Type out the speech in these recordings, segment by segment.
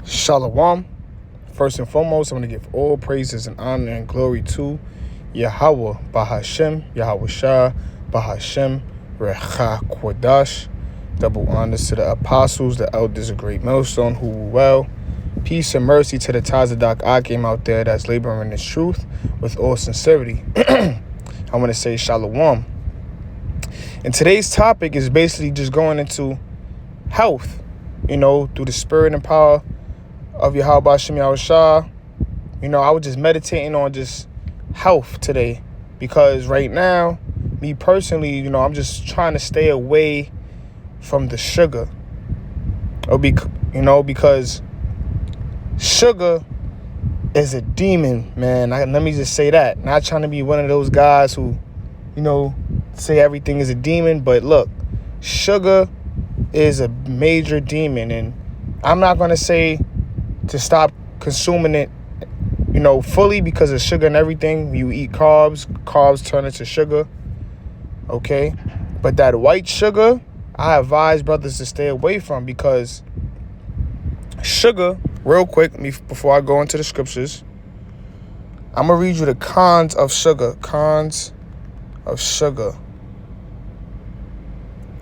Shalom. First and foremost, I want to give all praises and honor and glory to Yahweh Bahashem, Yahweh Shah, Bahashem, Recha Kwadash. Double honors to the apostles, the elders of Great Millstone, who were well. Peace and mercy to the Tazadak Akim out there that's laboring in this truth with all sincerity. I want to say Shalom. And today's topic is basically just going into health, through the spirit and power of Yahweh Hashem Yahweh Shah. I was just meditating on just health today because right now, me personally, I'm just trying to stay away from the sugar. Because sugar is a demon, man. Let me just say that. Not trying to be one of those guys who, say everything is a demon, but look, sugar is a major demon, and I'm not going to say to stop consuming it, fully because of sugar and everything. You eat carbs turn into sugar, okay? But that white sugar, I advise brothers to stay away from, because sugar, real quick, before I go into the scriptures, I'm going to read you the cons of sugar. Cons of sugar.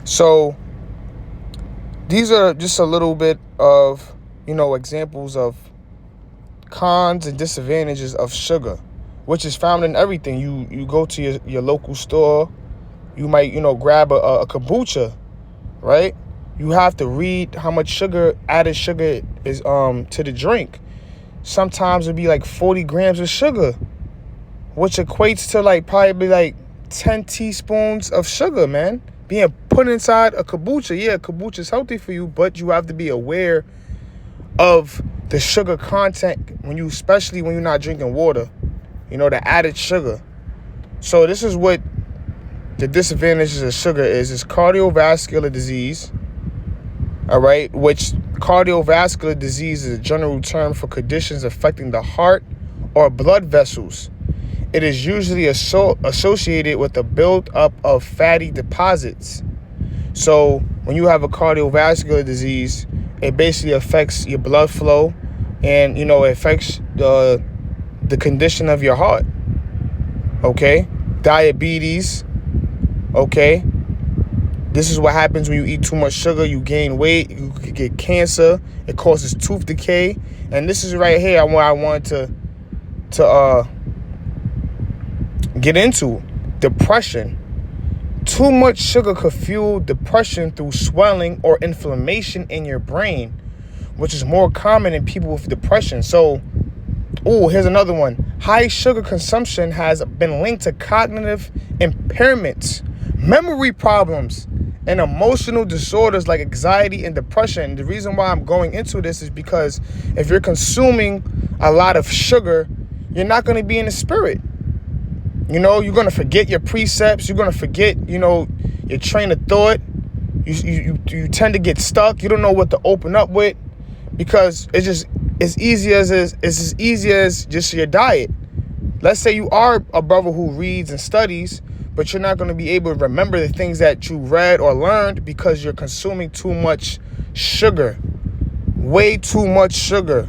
So these are just a little bit of, examples of cons and disadvantages of sugar, which is found in everything. You go to your local store, you might, grab a kombucha, right? You have to read how much added sugar is to the drink. Sometimes it'll be like 40 grams of sugar, which equates to probably 10 teaspoons of sugar, man, being put inside a kombucha. Yeah, kombucha is healthy for you, but you have to be aware of the sugar content especially when you're not drinking water, the added sugar. So this is what the disadvantages of sugar is. It's cardiovascular disease, all right, which cardiovascular disease is a general term for conditions affecting the heart or blood vessels. It is usually associated with the buildup of fatty deposits. So when you have a cardiovascular disease, it basically affects your blood flow, and it affects the condition of your heart. Okay, diabetes. Okay, this is what happens when you eat too much sugar. You gain weight. You could get cancer. It causes tooth decay. And this is right here where I wanted to get into depression. Too much sugar could fuel depression through swelling or inflammation in your brain, which is more common in people with depression. So, here's another one. High sugar consumption has been linked to cognitive impairments, memory problems, and emotional disorders like anxiety and depression. The reason why I'm going into this is because if you're consuming a lot of sugar, you're not going to be in the spirit. You're going to forget your precepts. You're going to forget, your train of thought. You tend to get stuck. You don't know what to open up with, because it's just as easy as just your diet. Let's say you are a brother who reads and studies, but you're not going to be able to remember the things that you read or learned because you're consuming too much sugar. Way too much sugar.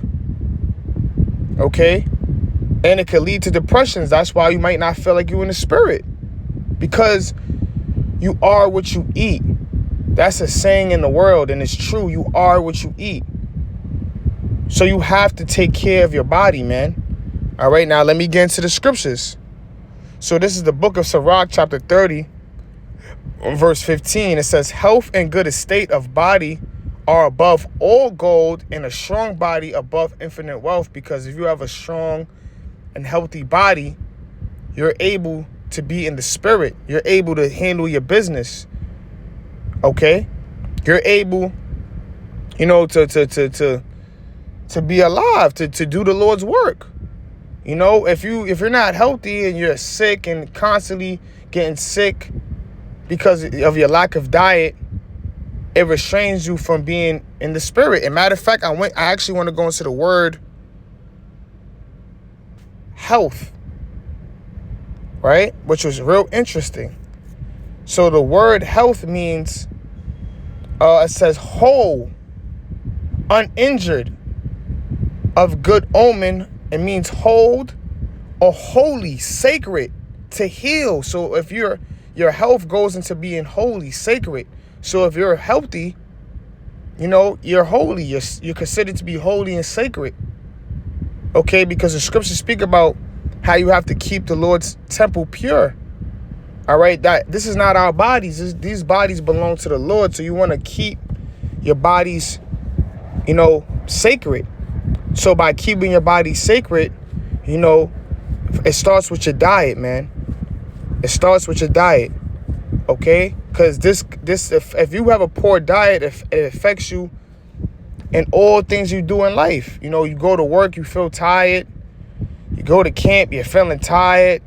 Okay? And it could lead to depressions. That's why you might not feel like you're in the spirit, because you are what you eat. That's a saying in the world, and it's true. You are what you eat. So you have to take care of your body, man. All right, now let me get into the scriptures. So this is the book of Sirach, chapter 30, verse 15. It says, health and good estate of body are above all gold, and a strong body above infinite wealth. Because if you have a strong and healthy body, you're able to be in the spirit. You're able to handle your business. Okay? You're able, to be alive, to do the Lord's work. If you're not healthy and you're sick and constantly getting sick because of your lack of diet, it restrains you from being in the spirit. And matter of fact, I actually want to go into the word health, right? Which was real interesting. So the word health means, it says whole, uninjured, of good omen. It means hold or holy, sacred, to heal. So if your health goes into being holy, sacred. So if you're healthy, you're holy. You're considered to be holy and sacred. Okay, because the scriptures speak about how you have to keep the Lord's temple pure. All right, that this is not our bodies. These bodies belong to the Lord. So you want to keep your bodies, sacred. So by keeping your body sacred, it starts with your diet, man. It starts with your diet. Okay, because if you have a poor diet, it affects you in all things you do in life. You go to work, you feel tired. You go to camp, you're feeling tired.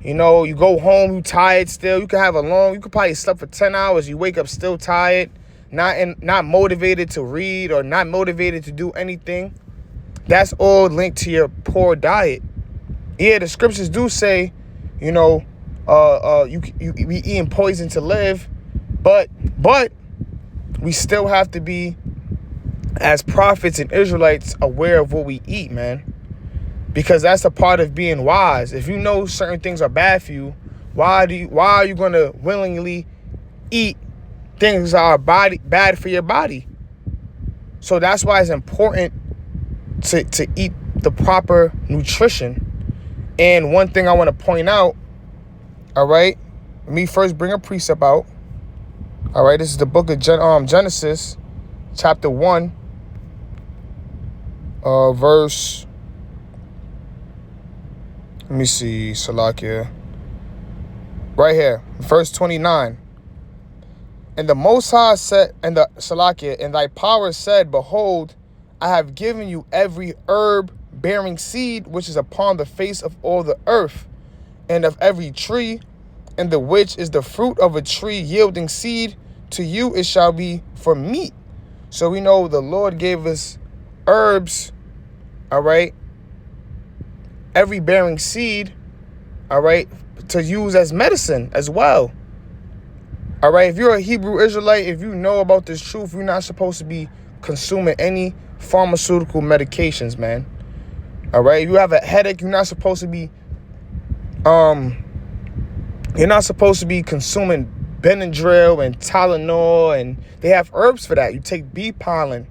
You go home, you tired still. You could probably slept for 10 hours. You wake up still tired, not motivated to read or not motivated to do anything. That's all linked to your poor diet. Yeah, the scriptures do say, we eating poison to live, but we still have to be, as prophets and Israelites, aware of what we eat, man. Because that's a part of being wise. If you know certain things are bad for you, why are you going to willingly eat things that are bad for your body? So that's why it's important to eat the proper nutrition. And one thing I want to point out, all right, let me first bring a precept out. All right, this is the book of Genesis, chapter 1, verse, let me see, Salakia. Right here, verse 29. And the Most High said, and thy power said, behold, I have given you every herb bearing seed which is upon the face of all the earth, and of every tree, and the which is the fruit of a tree yielding seed, to you it shall be for meat. So we know the Lord gave us herbs, all right, every bearing seed, all right, to use as medicine as well. All right, if you're a Hebrew Israelite, if you know about this truth, you're not supposed to be consuming any pharmaceutical medications, man. All right, if you have a headache, you're not supposed to be consuming Benadryl and Tylenol, and they have herbs for that. You take bee pollen.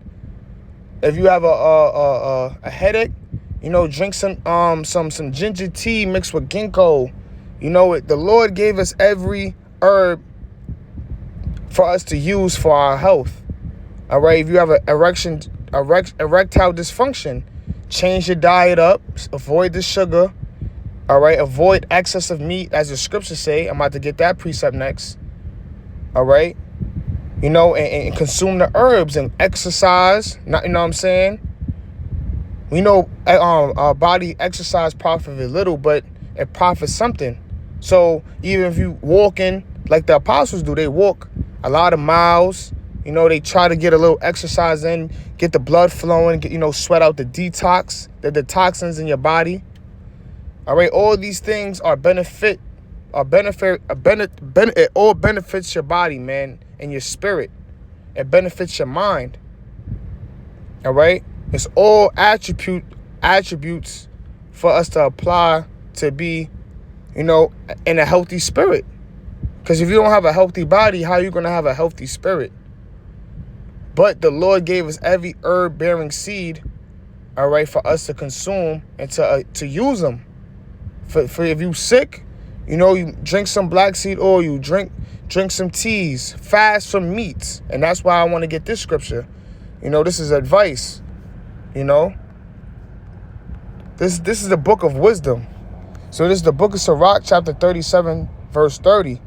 If you have a headache, drink some ginger tea mixed with ginkgo. The Lord gave us every herb for us to use for our health. All right, if you have an erectile dysfunction, change your diet up. Avoid the sugar. All right, avoid excess of meat, as the scriptures say. I'm about to get that precept next. All right, and consume the herbs and exercise. Not, you know what I'm saying? We know our body exercise profits a little, but it profits something. So even if you walking like the apostles do, they walk a lot of miles. They try to get a little exercise in, get the blood flowing, get, sweat out the toxins in your body. All right, all these things it all benefits your body, man, and your spirit. It benefits your mind. All right, it's all attributes for us to apply to be, in a healthy spirit. Because if you don't have a healthy body, how are you going to have a healthy spirit? But the Lord gave us every herb bearing seed, all right, for us to consume and to use them. For if you sick, you drink some black seed oil, you drink some teas, fast from meats. And that's why I want to get this scripture. This is advice. This is the book of wisdom. So this is the book of Sirach, chapter 37, verse 30.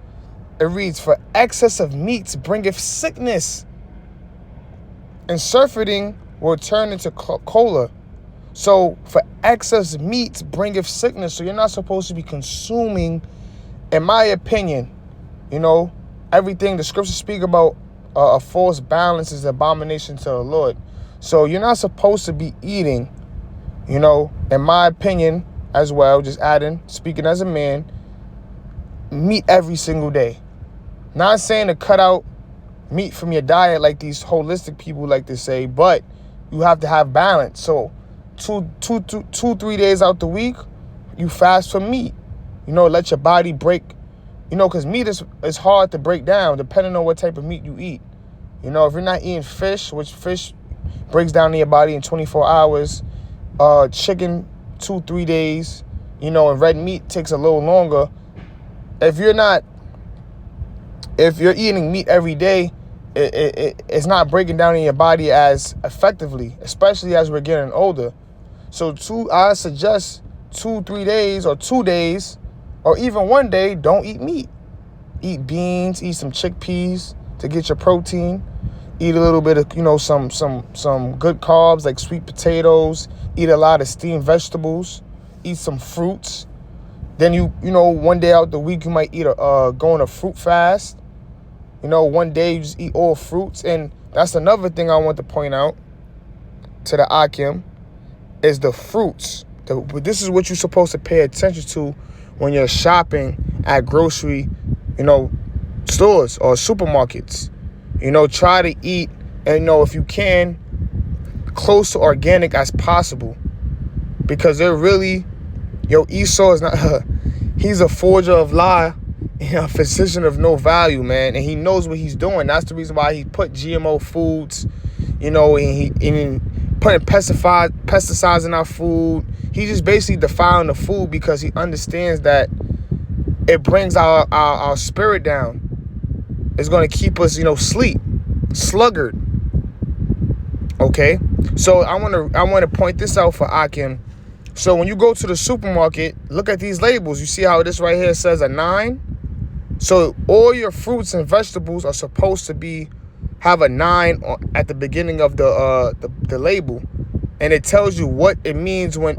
It reads, for excess of meats bringeth sickness, and surfeiting will turn into choler. So for excess meats bringeth sickness. So you're not supposed to be consuming, in my opinion, everything the scriptures speak about. A false balance is abomination to the Lord. So you're not supposed to be eating, in my opinion as well, just speaking as a man, meat every single day. Not saying to cut out meat from your diet like these holistic people like to say, but you have to have balance. So 3 days out the week, you fast from meat. Let your body break, because meat is hard to break down depending on what type of meat you eat. If you're not eating fish, which fish breaks down in your body in 24 hours, chicken 2-3 days, and red meat takes a little longer. If you're eating meat every day, it's not breaking down in your body as effectively, especially as we're getting older. So I suggest 2-3 days or 2 days or even 1 day, don't eat meat. Eat beans, eat some chickpeas to get your protein. Eat a little bit of, some good carbs like sweet potatoes. Eat a lot of steamed vegetables. Eat some fruits. Then 1 day out the week you might go on a fruit fast. 1 day you just eat all fruits. And that's another thing I want to point out to the Akim is the fruits. This is what you're supposed to pay attention to when you're shopping at grocery, stores or supermarkets. Try to eat, and if you can, close to organic as possible, because they're really, Esau is not, he's a forger of lie, a physician of no value, man, and he knows what he's doing. That's the reason why he put GMO foods, and he putting pesticides in our food. He just basically defiling the food because he understands that it brings our spirit down. It's going to keep us, sluggard. Okay? So I want to point this out for Akim. So when you go to the supermarket, look at these labels. You see how this right here says a 9? So all your fruits and vegetables are supposed to have a 9 at the beginning of the label. And it tells you what it means when,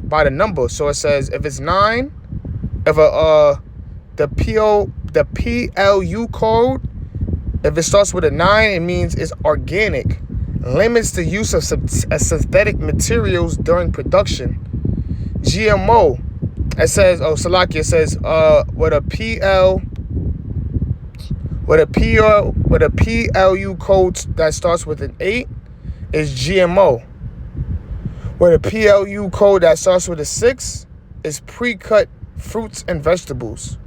by the number. So it says if it's 9, if the PLU code, if it starts with a 9, it means it's organic. Limits the use of synthetic materials during production. GMO, it says, Salakia says, with a PLU code that starts with an 8 is GMO. With a PLU code that starts with a 6 is pre-cut fruits and vegetables.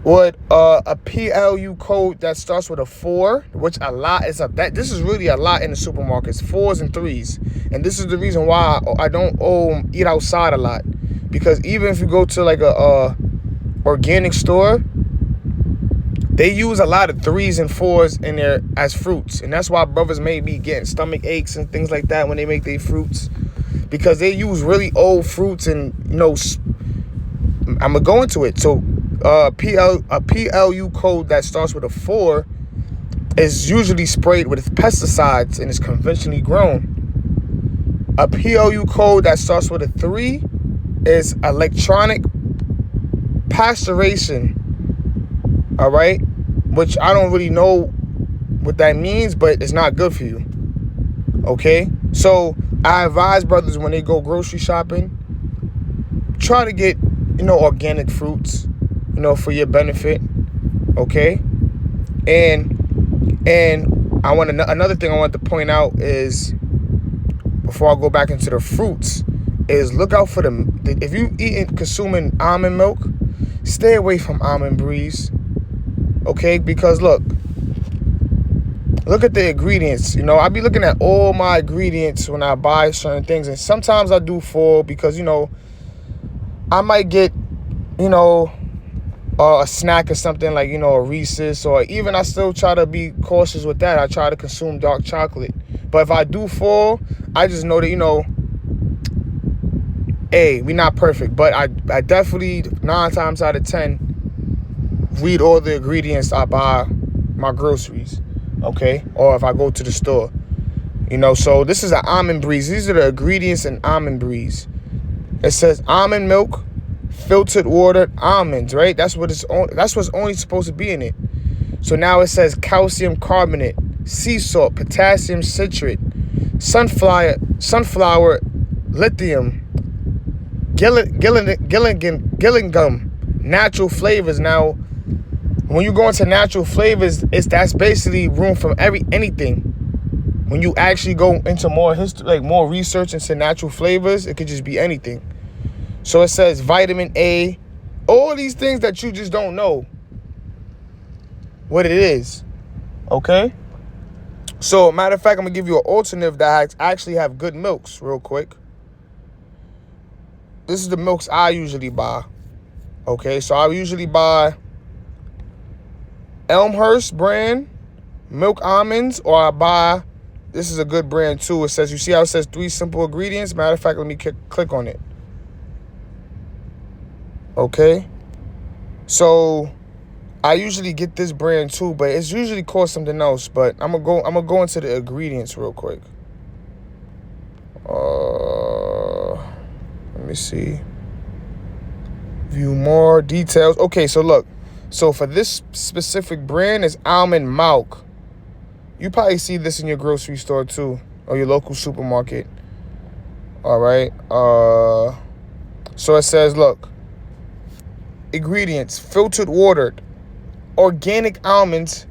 With a PLU code that starts with a 4, which a lot is this is really a lot in the supermarkets, 4s and 3s. And this is the reason why I don't eat outside a lot, because even if you go to like a organic store, they use a lot of 3s and 4s in there as fruits. And that's why brothers may be getting stomach aches and things like that when they make their fruits, because they use really old fruits. And I'm gonna go into it. So a PLU code that starts with a 4 is usually sprayed with pesticides and is conventionally grown. A PLU code that starts with a 3 is electronic pasteurization. All right, which I don't really know what that means, but it's not good for you. Okay, so I advise brothers when they go grocery shopping, try to get organic fruits, for your benefit. Okay, and I want another thing I want to point out is, before I go back into the fruits, is look out for if you consuming almond milk, stay away from Almond Breeze. Okay, because look at the ingredients. I be looking at all my ingredients when I buy certain things, and sometimes I do fall because I might get a snack or something like a Reese's, or even I still try to be cautious with that. I try to consume dark chocolate, but if I do fall, I just know that hey, we not perfect, but I definitely 9 times out of 10 read all the ingredients I buy my groceries, okay? Or if I go to the store, so this is an Almond Breeze. These are the ingredients in Almond Breeze. It says almond milk, filtered water, almonds, right? That's what's only supposed to be in it. So now it says calcium carbonate, sea salt, potassium citrate, sunflower lithium, Gillingham, natural flavors. Now, when you go into natural flavors, that's basically room from anything. when you actually go into more history, like more research into natural flavors, it could just be anything. So it says vitamin A, all these things that you just don't know what it is. Okay? So, matter of fact, I'm going to give you an alternative that actually have good milks real quick. This is the milks I usually buy. Okay? So, I usually buy Elmhurst brand milk almonds, or I buy, this is a good brand too. It says, you see how it says 3 simple ingredients? Matter of fact, let me click on it. Okay? So, I usually get this brand too, but it's usually called something else. But I'm gonna go into the ingredients real quick. Let me see. View more details. Okay, so look. So for this specific brand is almond milk. You probably see this in your grocery store too, or your local supermarket. All right. So it says, look, ingredients: filtered water, organic almonds,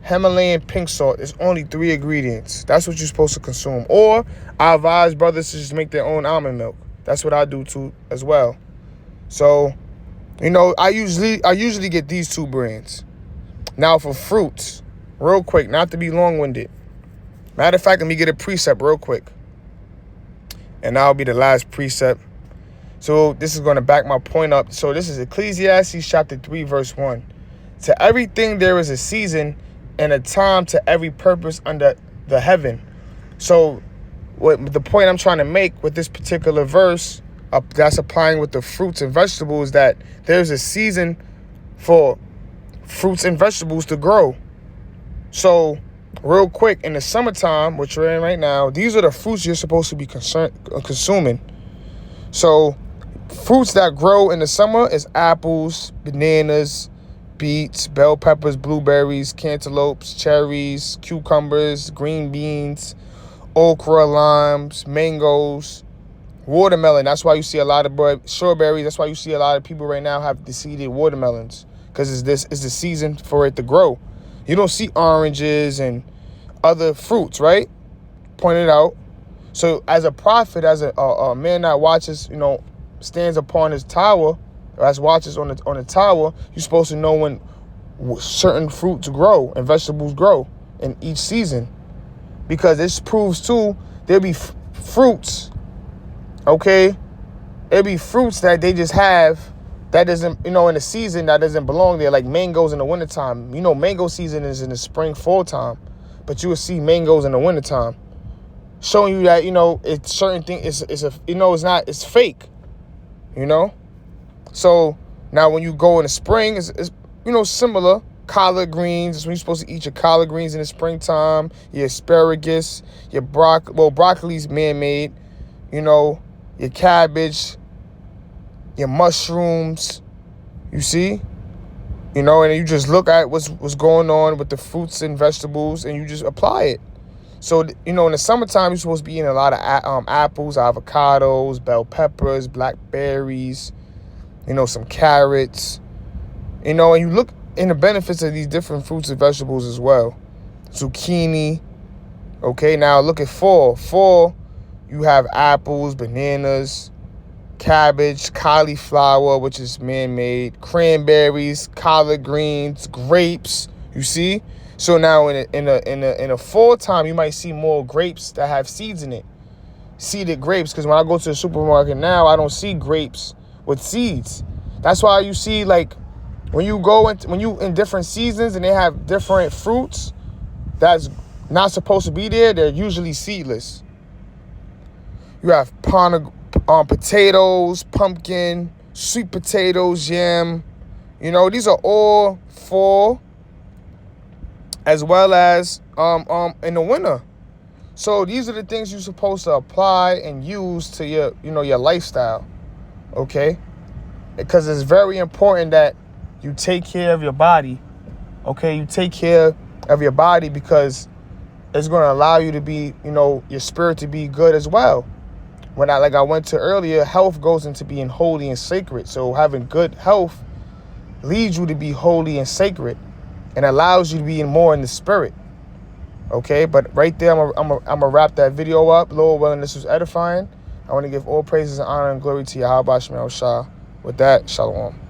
Himalayan pink salt. It's only 3 ingredients. That's what you're supposed to consume. Or I advise brothers to just make their own almond milk. That's what I do too as well. So, you know, I usually get these 2 brands. Now for fruits, real quick, not to be long-winded. Matter of fact, let me get a precept real quick. And that'll be the last precept. So this is going to back my point up. So this is Ecclesiastes chapter 3, verse 1. To everything there is a season and a time to every purpose under the heaven. So what the point I'm trying to make with this particular verse, that's applying with the fruits and vegetables, that there's a season for fruits and vegetables to grow. So real quick, in the summertime, which we're in right now, these are the fruits you're supposed to be consuming. So fruits that grow in the summer is apples, bananas, beets, bell peppers, blueberries, cantaloupes, cherries, cucumbers, green beans, okra, limes, mangoes, watermelon. That's why you see a lot of strawberries. That's why you see a lot of people right now have seeded watermelons, because it's the season for it to grow. You don't see oranges and other fruits, right? Pointed out. So as a prophet, as a man that watches, stands upon his tower, or as watches on the tower, you're supposed to know when certain fruits grow and vegetables grow in each season, because this proves too there'll be fruits. Okay, there'll be fruits that they just have that doesn't, in the season that doesn't belong there, like mangoes in the wintertime. Mango season is in the spring, fall time, but you will see mangoes in the wintertime, showing you that it's certain thing. It's fake. So now when you go in the spring, it's similar. Collard greens is when you're supposed to eat your collard greens in the springtime. Your asparagus, your broccoli's man-made. Your cabbage, your mushrooms. You see, and you just look at what's going on with the fruits and vegetables, and you just apply it. So in the summertime, you're supposed to be eating a lot of apples, avocados, bell peppers, blackberries. Some carrots, and you look in the benefits of these different fruits and vegetables as well. Zucchini. Okay, now look at fall. Fall, you have apples, bananas, cabbage, cauliflower, which is man-made, cranberries, collard greens, grapes. You see? So now in a fall time, you might see more grapes that have seeds in it. Seeded grapes, because when I go to the supermarket now, I don't see grapes with seeds. That's why you see, like, when you in different seasons and they have different fruits that's not supposed to be there, they're usually seedless. You have potatoes, pumpkin, sweet potatoes, yam. These are all fall, as well as in the winter. So these are the things you're supposed to apply and use to your lifestyle. Okay? Because it's very important that you take care of your body. Okay? You take care of your body, because it's going to allow you to be, your spirit to be good as well. When I went to earlier, health goes into being holy and sacred. So having good health leads you to be holy and sacred, and allows you to be more in the spirit. Okay, but right there, I'm gonna wrap that video up. Lord willing, this was edifying. I want to give all praises and honor and glory to Yahweh Shemel Shah. With that, shalom.